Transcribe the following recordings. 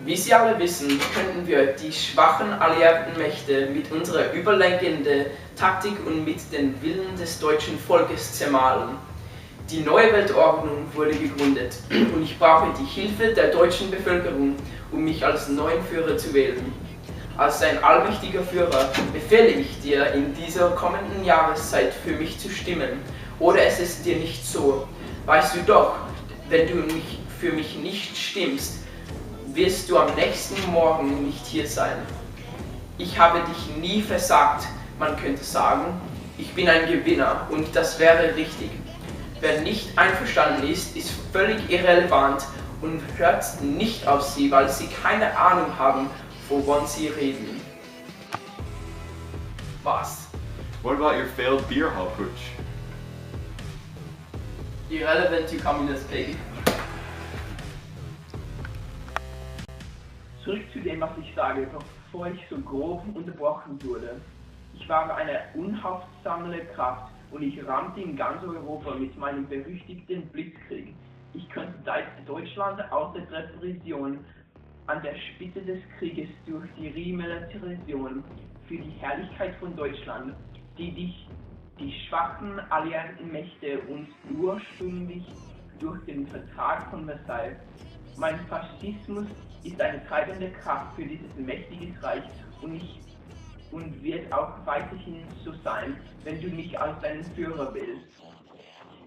Wie Sie alle wissen, könnten wir die schwachen alliierten Mächte mit unserer überlegenden Taktik und mit dem Willen des deutschen Volkes zermahlen. Die neue Weltordnung wurde gegründet und ich brauche die Hilfe der deutschen Bevölkerung, um mich als neuen Führer zu wählen. Als sein allmächtiger Führer befehle ich dir, in dieser kommenden Jahreszeit für mich zu stimmen. Oder ist es dir nicht so? Weißt du doch, wenn du für mich nicht stimmst, wirst du am nächsten Morgen nicht hier sein. Ich habe dich nie versagt, man könnte sagen. Ich bin ein Gewinner und das wäre richtig. Wer nicht einverstanden ist, ist völlig irrelevant und hört nicht auf sie, weil sie keine Ahnung haben, wovon sie reden. Was? What about your failed beer hall putsch? Irrelevant, you communist pig. Zurück zu dem, was ich sage, bevor ich so grob unterbrochen wurde. Ich war eine unhaftsammelnde Kraft und ich rammte in ganz Europa mit meinem berüchtigten Blitzkrieg. Ich könnte Deutschland aus der Repression an der Spitze des Krieges durch die Remilitarisierung für die Herrlichkeit von Deutschland, die schwachen alliierten Mächte uns ursprünglich durch den Vertrag von Versailles. Mein Faschismus ist eine treibende Kraft für dieses mächtige Reich und wird auch weiterhin so sein, wenn du mich als deinen Führer wählst.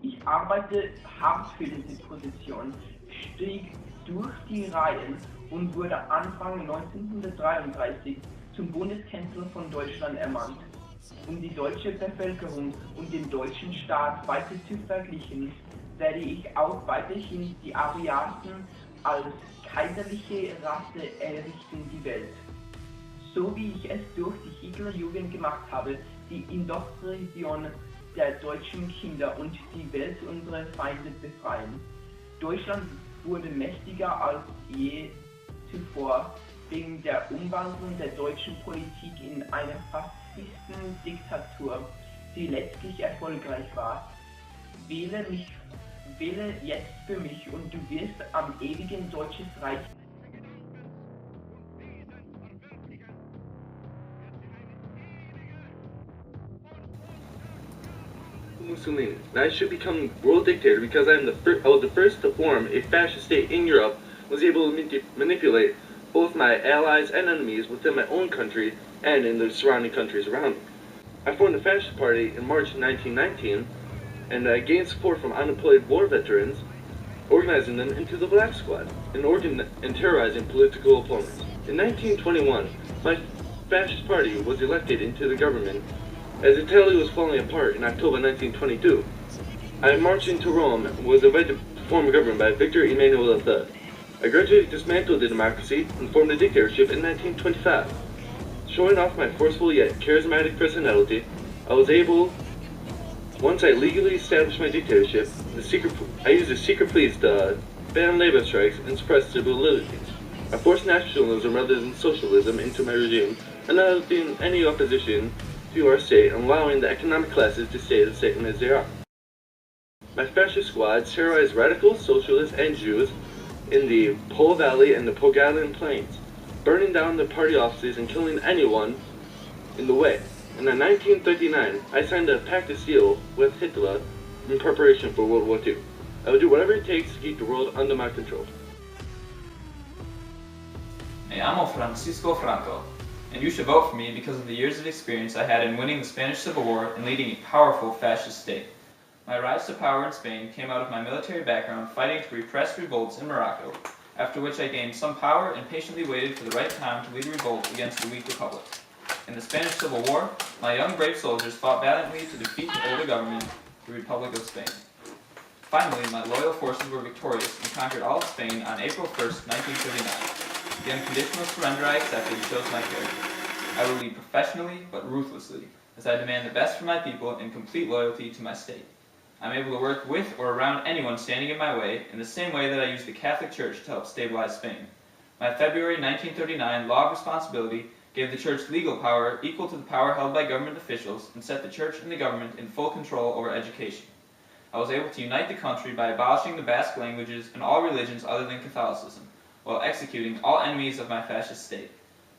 Ich arbeite hart für diese Position, stieg durch die Reihen und wurde Anfang 1933 zum Bundeskanzler von Deutschland ernannt. Um die deutsche Bevölkerung und den deutschen Staat weiter zu vergleichen, werde ich auch weiterhin die Ariaten als kaiserliche Rasse errichten die Welt. So wie ich es durch die Hitlerjugend gemacht habe, die Indoktrination der deutschen Kinder und die Welt unserer Feinde befreien. Deutschland wurde mächtiger als je zuvor wegen der Umwandlung der deutschen Politik in eine Faschistendiktatur, die letztlich erfolgreich war. Wähle jetzt für mich und du wirst am ewigen deutsches Reich Mussolini, and I should become world dictator because I was the first to form a fascist state in Europe, was able to manipulate both my allies and enemies within my own country and in the surrounding countries around me. I formed the Fascist Party in March 1919, and I gained support from unemployed war veterans, organizing them into the Black Squad, and terrorizing political opponents. In 1921, my Fascist Party was elected into the government. As Italy was falling apart in October 1922, I marched into Rome and was invited to form a government by Victor Emmanuel III. I gradually dismantled the democracy and formed a dictatorship in 1925. Showing off my forceful yet charismatic personality, I was able, once I legally established my dictatorship, I used the secret police to ban labor strikes and suppress civil liberties. I forced nationalism rather than socialism into my regime, and not allowing any opposition to our state and allowing the economic classes to stay the same as they are. My fascist squads terrorized radicals, socialists, and Jews in the Po Valley and the Pogalan Plains, burning down the party offices and killing anyone in the way. And in 1939, I signed a pact of steel with Hitler in preparation for World War II. I will do whatever it takes to keep the world under my control. Me llamo Francisco Franco, and you should vote for me because of the years of experience I had in winning the Spanish Civil War and leading a powerful fascist state. My rise to power in Spain came out of my military background fighting to repress revolts in Morocco, after which I gained some power and patiently waited for the right time to lead a revolt against the weak republic. In the Spanish Civil War, my young brave soldiers fought valiantly to defeat the older government, the Republic of Spain. Finally, my loyal forces were victorious and conquered all of Spain on April 1st, 1939. The unconditional surrender I accepted shows my character. I will lead professionally but ruthlessly, as I demand the best for my people and complete loyalty to my state. I'm able to work with or around anyone standing in my way in the same way that I used the Catholic Church to help stabilize Spain. My February 1939 law of responsibility gave the Church legal power equal to the power held by government officials and set the Church and the government in full control over education. I was able to unite the country by abolishing the Basque languages and all religions other than Catholicism. while executing all enemies of my fascist state.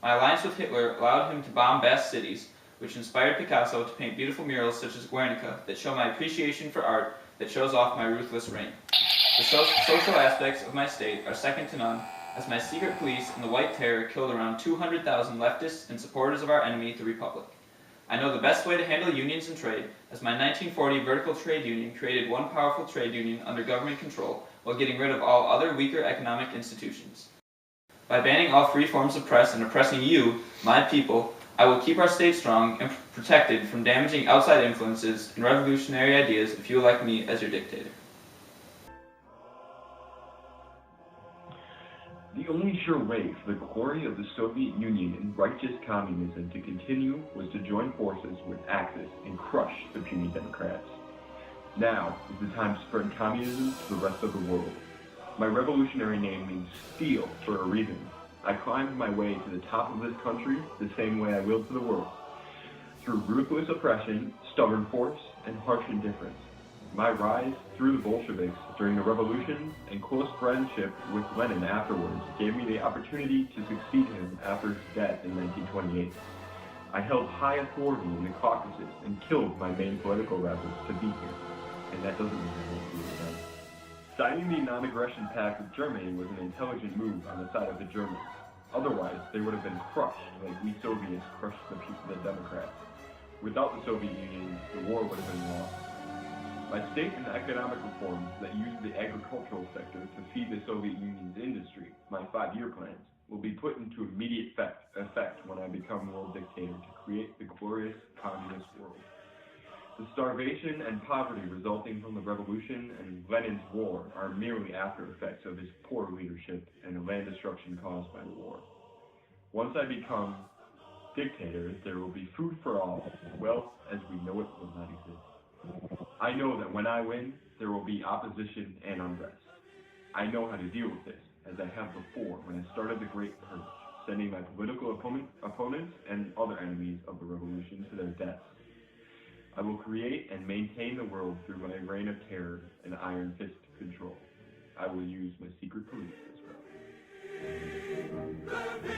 My alliance with Hitler allowed him to bomb vast cities, which inspired Picasso to paint beautiful murals such as Guernica that show my appreciation for art that shows off my ruthless reign. The social aspects of my state are second to none, as my secret police and the White Terror killed around 200,000 leftists and supporters of our enemy, the Republic. I know the best way to handle unions and trade, as my 1940 vertical trade union created one powerful trade union under government control while getting rid of all other weaker economic institutions. By banning all free forms of press and oppressing you, my people, I will keep our state strong and protected from damaging outside influences and revolutionary ideas if you elect me as your dictator. The only sure way for the glory of the Soviet Union and righteous communism to continue was to join forces with Axis and crush the puny Democrats. Now is the time to spread communism to the rest of the world. My revolutionary name means steel for a reason. I climbed my way to the top of this country the same way I will to the world. Through ruthless oppression, stubborn force, and harsh indifference. My rise through the Bolsheviks during the revolution and close friendship with Lenin afterwards gave me the opportunity to succeed him after his death in 1928. I held high authority in the Caucasus and killed my main political rivals to be here, and that doesn't mean I won't do it again. Signing the non-aggression pact with Germany was an intelligent move on the side of the Germans. Otherwise, they would have been crushed like we Soviets crushed the Democrats. Without the Soviet Union, the war would have been lost. My state and economic reforms that use the agricultural sector to feed the Soviet Union's industry, my 5-year plans, will be put into immediate effect when I become world dictator to create the glorious communist world. The starvation and poverty resulting from the revolution and Lenin's war are merely after effects of his poor leadership and the land destruction caused by the war. Once I become dictator, there will be food for all. Wealth as we know it will not exist. I know that when I win, there will be opposition and unrest. I know how to deal with this, as I have before when I started the Great Purge, sending my political opponents and other enemies of the revolution to their deaths. I will create and maintain the world through my reign of terror and iron fist control. I will use my secret police as well. Stop it!